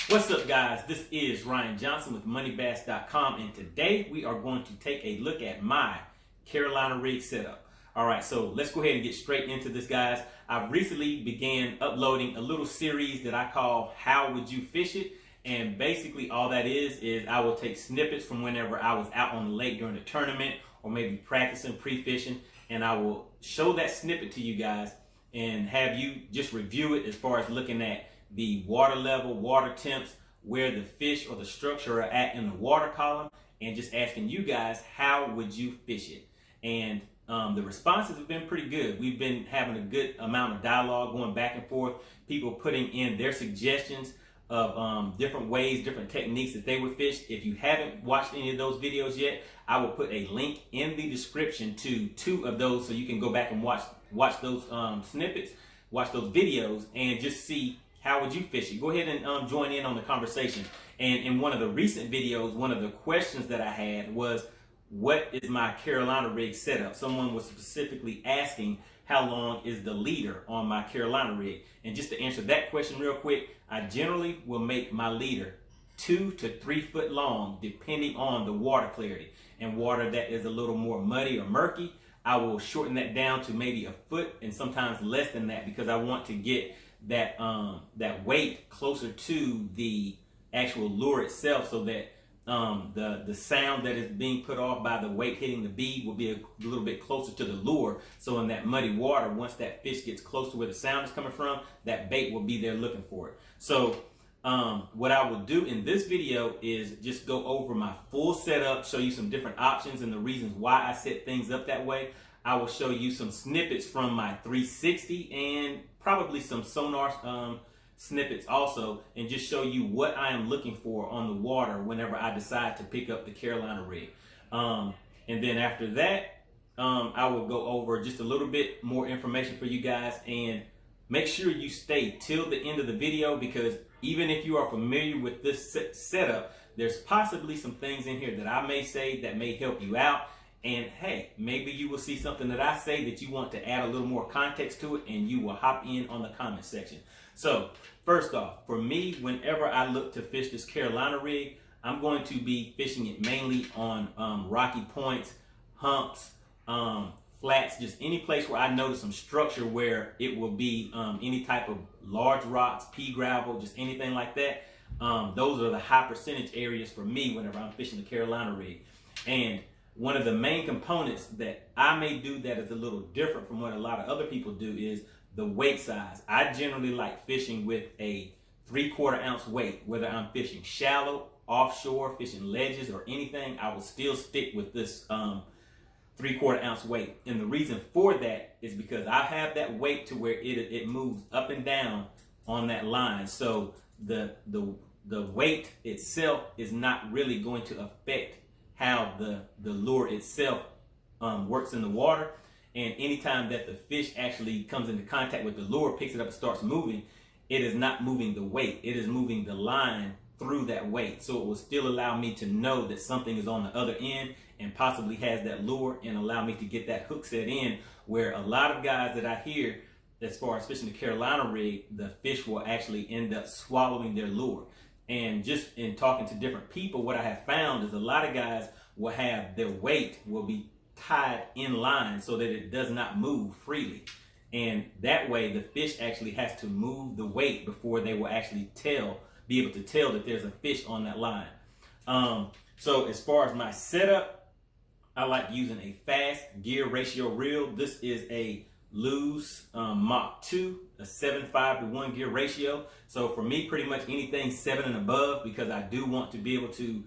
What's up, guys? This is Ryan Johnson with MoneyBass.com, and today we are going to take a look at my Carolina rig setup. All right, so let's go ahead and get straight into this, guys. I recently began uploading a little series that I call How Would You Fish It? And basically all that is I will take snippets from whenever I was out on the lake during the tournament or maybe practicing pre-fishing, and I will show that snippet to you guys and have you just review it as far as looking at the water level, water temps, where the fish or the structure are at in the water column, and just asking you guys, how would you fish it? And the responses have been pretty good. We've been having a good amount of dialogue going back and forth, people putting in their suggestions of different ways, different techniques that they would fish. If you haven't watched any of those videos yet, I will put a link in the description to 2 of those so you can go back and watch those snippets, watch those videos, and just see how would you fish it. Go ahead and join in on the conversation. And in one of the recent videos, one of the questions that I had was, what is my Carolina rig setup? Someone was specifically asking, how long is the leader on my Carolina rig? And just to answer that question real quick, I generally will make my leader 2 to 3 foot long, depending on the water clarity. And water that is a little more muddy or murky, I will shorten that down to maybe a foot and sometimes less than that, because I want to get that weight closer to the actual lure itself, so that the sound that is being put off by the weight hitting the bead will be a little bit closer to the lure. So in that muddy water, once that fish gets close to where the sound is coming from, that bait will be there looking for it. So what I will do in this video is just go over my full setup, show you some different options and the reasons why I set things up that way. I will show you some snippets from my 360 and probably some sonar snippets also, and just show you what I am looking for on the water whenever I decide to pick up the Carolina rig. And then after that, I will go over just a little bit more information for you guys, and make sure you stay till the end of the video, because even if you are familiar with this setup, there's possibly some things in here that I may say that may help you out. And hey, maybe you will see something that I say that you want to add a little more context to it, and you will hop in on the comment section. So first off, for me, whenever I look to fish this Carolina rig, I'm going to be fishing it mainly on rocky points, humps, flats, just any place where I notice some structure where it will be any type of large rocks, pea gravel, just anything like that. Those are the high percentage areas for me whenever I'm fishing the Carolina rig. And one of the main components that I may do that is a little different from what a lot of other people do is the weight size. I generally like fishing with a 3/4 ounce weight, whether I'm fishing shallow, offshore, fishing ledges or anything. I will still stick with this 3/4 ounce weight. And the reason for that is because I have that weight to where it moves up and down on that line. So the weight itself is not really going to affect how the lure itself works in the water. And anytime that the fish actually comes into contact with the lure, picks it up and starts moving, it is not moving the weight, it is moving the line through that weight. So it will still allow me to know that something is on the other end and possibly has that lure, and allow me to get that hook set in, where a lot of guys that I hear as far as fishing the Carolina rig, the fish will actually end up swallowing their lure. And just in talking to different people, what I have found is a lot of guys will have their weight will be tied in line so that it does not move freely. And that way the fish actually has to move the weight before they will actually be able to tell that there's a fish on that line. So as far as my setup, I like using a fast gear ratio reel. This is a Lew's Mach 2, a 7.5 to 1 gear ratio. So for me, pretty much anything 7 and above, because I do want to be able to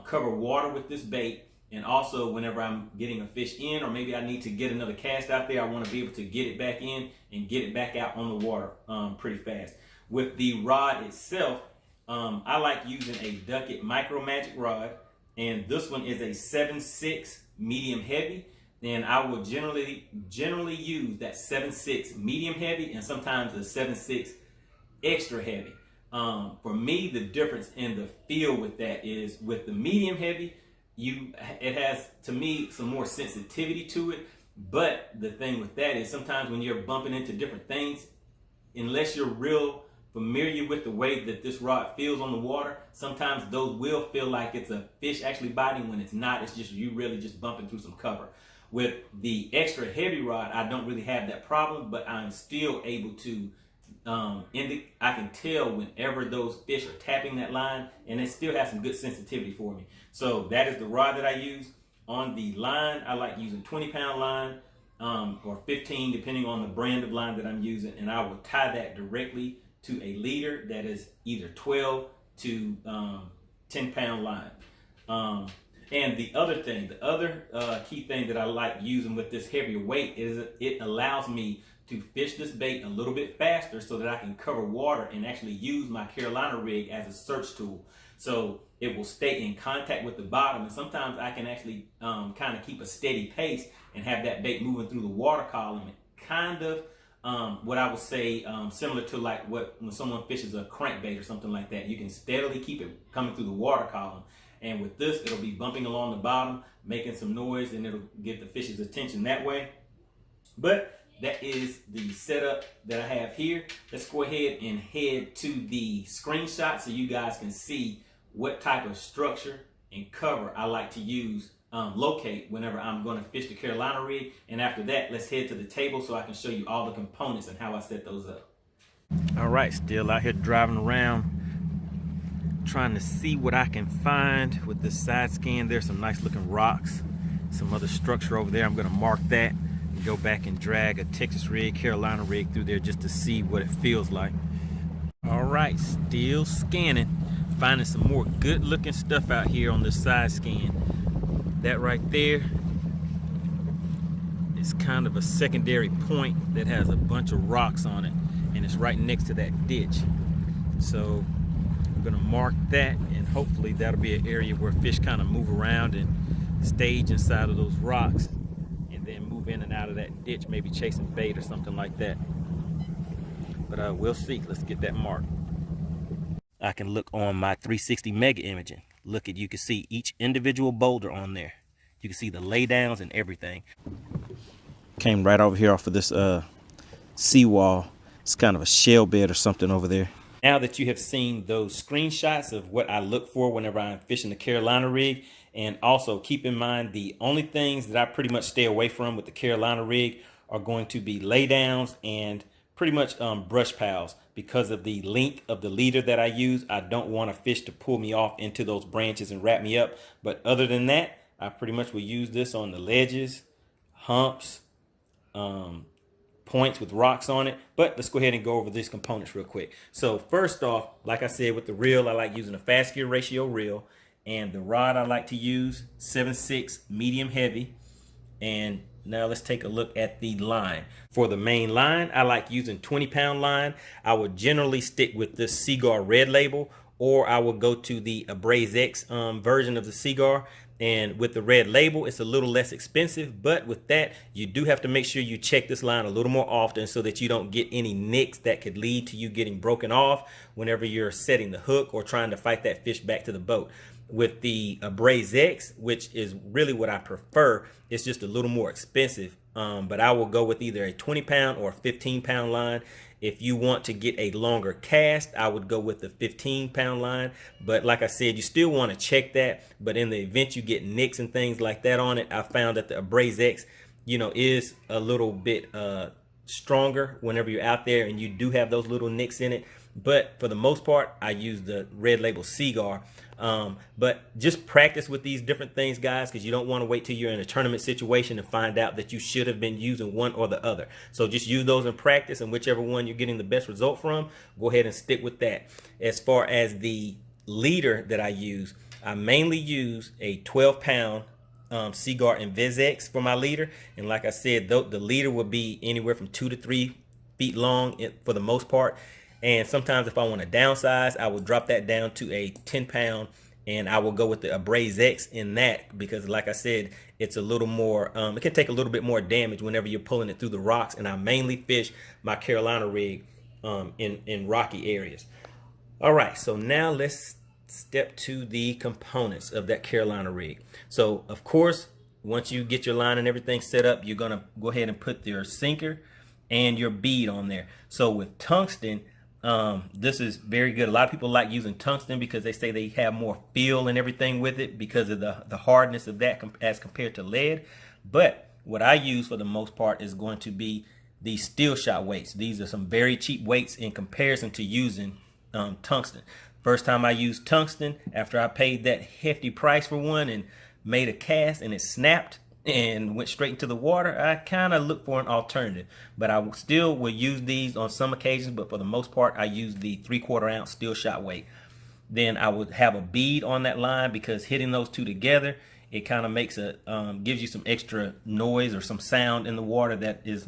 cover water with this bait. And also whenever I'm getting a fish in, or maybe I need to get another cast out there, I want to be able to get it back in and get it back out on the water pretty fast. With the rod itself, I like using a Duckett Micro Magic rod, and this one is a 7.6 medium heavy. And I will generally use that 7.6 medium heavy and sometimes a 7.6 extra heavy. For me, the difference in the feel with that is with the medium heavy, it has, to me, some more sensitivity to it. But the thing with that is sometimes when you're bumping into different things, unless you're real familiar with the way that this rod feels on the water, sometimes those will feel like it's a fish actually biting when it's not. It's just you really just bumping through some cover. With the extra heavy rod, I don't really have that problem, but I'm still able to I can tell whenever those fish are tapping that line, and it still has some good sensitivity for me. So that is the rod that I use. On the line, I like using 20-pound line or 15, depending on the brand of line that I'm using, and I will tie that directly to a leader that is either 12 to 10-pound line. And the other key thing that I like using with this heavier weight is it allows me to fish this bait a little bit faster so that I can cover water and actually use my Carolina rig as a search tool. So it will stay in contact with the bottom, and sometimes I can actually kind of keep a steady pace and have that bait moving through the water column. Kind of what I would say similar to like when someone fishes a crankbait or something like that. You can steadily keep it coming through the water column. And with this, it'll be bumping along the bottom, making some noise, and it'll get the fish's attention that way. But that is the setup that I have here. Let's go ahead and head to the screenshot so you guys can see what type of structure and cover I like to use, locate whenever I'm going to fish the Carolina rig. And after that, let's head to the table so I can show you all the components and how I set those up. All right, still out here driving around, trying to see what I can find with this side scan. There's some nice looking rocks, some other structure over there. I'm going to mark that and go back and drag a Texas rig, Carolina rig through there just to see what it feels like. All right, still scanning, finding some more good looking stuff out here on this side scan. That right there is kind of a secondary point that has a bunch of rocks on it, and it's right next to that ditch. So I'm gonna mark that, and hopefully that'll be an area where fish kind of move around and stage inside of those rocks and then move in and out of that ditch, maybe chasing bait or something like that. But we'll see. Let's get that marked. I can look on my 360 mega imaging. Look at, you can see each individual boulder on there. You can see the laydowns and everything. Came right over here off of this seawall. It's kind of a shell bed or something over there. Now that you have seen those screenshots of what I look for whenever I'm fishing the Carolina rig, and also keep in mind the only things that I pretty much stay away from with the Carolina rig are going to be laydowns and pretty much brush piles. Because of the length of the leader that I use, I don't want a fish to pull me off into those branches and wrap me up. But other than that, I pretty much will use this on the ledges, humps, points with rocks on it. But let's go ahead and go over these components real quick. So first off, like I said, with the reel, I like using a fast gear ratio reel, and the rod I like to use 7/6 medium heavy. And now let's take a look at the line. For the main line, I like using 20-pound line. I would generally stick with this Seaguar Red Label, or I will go to the Abrase X version of the Seaguar. And with the Red Label, it's a little less expensive, but with that, you do have to make sure you check this line a little more often so that you don't get any nicks that could lead to you getting broken off whenever you're setting the hook or trying to fight that fish back to the boat. With the Abrase X, which is really what I prefer, it's just a little more expensive, but I will go with either a 20-pound or a 15-pound line. If you want to get a longer cast, I would go with the 15-pound line. But like I said, you still want to check that. But in the event you get nicks and things like that on it, I found that the Abrase X, is a little bit stronger whenever you're out there and you do have those little nicks in it. But for the most part, I use the Red Label Seaguar. But just practice with these different things, guys, because you don't want to wait till you're in a tournament situation and find out that you should have been using one or the other. So just use those in practice, and whichever one you're getting the best result from, go ahead and stick with that. As far as the leader that I use, I mainly use a 12-pound Seaguar InvisX for my leader. And like I said, the leader will be anywhere from 2 to 3 feet long for the most part. And sometimes if I want to downsize, I will drop that down to a 10-pound, and I will go with the Abrase X in that, because like I said, it's a little more, it can take a little bit more damage whenever you're pulling it through the rocks. And I mainly fish my Carolina rig in rocky areas. All right, so now let's step to the components of that Carolina rig. So of course, once you get your line and everything set up, you're gonna go ahead and put your sinker and your bead on there. So with tungsten, This is very good. A lot of people like using tungsten because they say they have more feel and everything with it because of the hardness of that as compared to lead. But what I use for the most part is going to be these steel shot weights. These are some very cheap weights in comparison to using tungsten. First time I used tungsten, after I paid that hefty price for one and made a cast and it snapped and went straight into the water, I kind of looked for an alternative. But I still will use these on some occasions, but for the most part I use the 3/4 ounce steel shot weight. Then I would have a bead on that line because hitting those two together, it kind of makes a gives you some extra noise or some sound in the water that is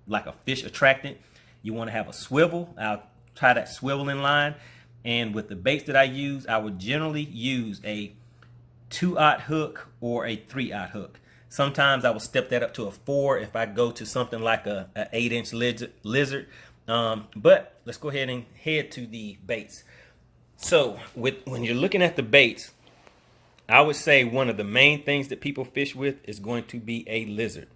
like a fish attractant. You want to have a swivel. I'll tie that swivel in line. And with the baits that I use, I would generally use a 2/0 hook or a 3/0 hook. Sometimes I will step that up to a 4 if I go to something like a 8-inch lizard. But let's go ahead and head to the baits. So when you're looking at the baits, I would say one of the main things that people fish with is going to be a lizard.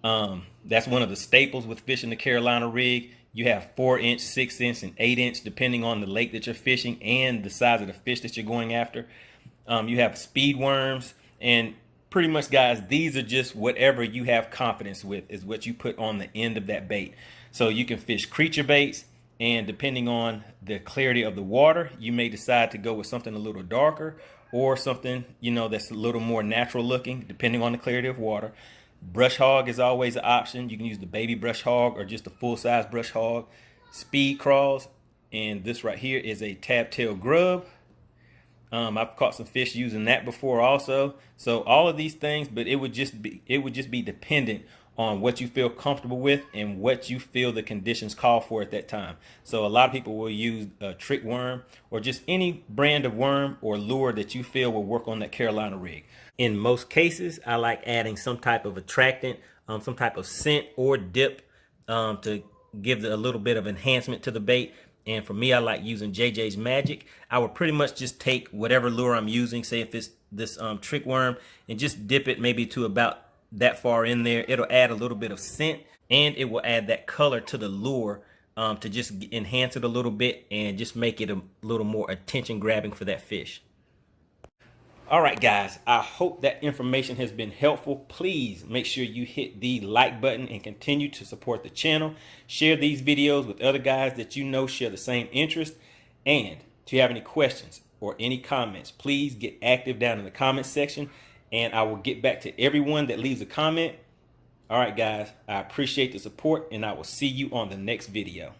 That's one of the staples with fishing the Carolina rig. You have 4-inch, 6-inch, and 8-inch, depending on the lake that you're fishing and the size of the fish that you're going after. You have speed worms, and pretty much, guys, these are just whatever you have confidence with is what you put on the end of that bait. So you can fish creature baits, and depending on the clarity of the water, you may decide to go with something a little darker or something, you know, that's a little more natural looking, depending on the clarity of water. Brush hog is always an option. You can use the baby brush hog or just a full-size brush hog. Speed crawls, and this right here is a tab tail grub. I've caught some fish using that before also. So all of these things, but it would just be dependent on what you feel comfortable with and what you feel the conditions call for at that time. So a lot of people will use a trick worm or just any brand of worm or lure that you feel will work on that Carolina rig. In most cases, I like adding some type of attractant, some type of scent or dip to give a little bit of enhancement to the bait. And for me, I like using JJ's Magic. I would pretty much just take whatever lure I'm using, say if it's this trick worm, and just dip it maybe to about that far in there. It'll add a little bit of scent, and it will add that color to the lure to just enhance it a little bit and just make it a little more attention grabbing for that fish. All right, guys, I hope that information has been helpful. Please make sure you hit the like button and continue to support the channel. Share these videos with other guys that you know share the same interest. And if you have any questions or any comments, please get active down in the comment section, and I will get back to everyone that leaves a comment. All right, guys, I appreciate the support, and I will see you on the next video.